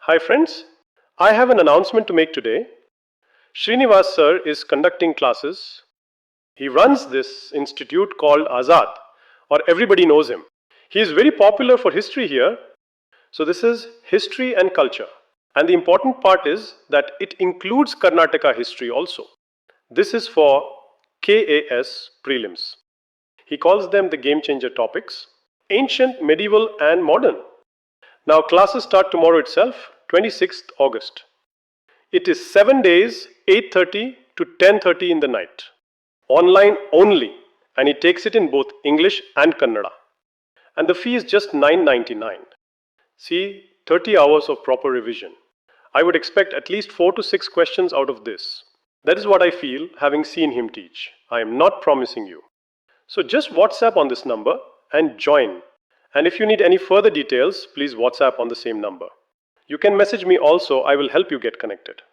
Hi friends, I have an announcement to make today. Srinivas sir is conducting classes. He runs this institute called Azad, or everybody knows him. He is very popular for history here. So this is history and culture. And the important part is that it includes Karnataka history also. This is for KAS Prelims. He calls them the game changer topics, ancient, medieval and modern. Now classes start tomorrow itself, 26th August. It is 7 days, 8:30 to 10:30 in the night. Online only, and he takes it in both English and Kannada. And the fee is just $9.99. See, 30 hours of proper revision. I would expect at least 4 to 6 questions out of this. That is what I feel having seen him teach. I am not promising you. So just WhatsApp on this number and join. And if you need any further details, please WhatsApp on the same number. You can message me also, I will help you get connected.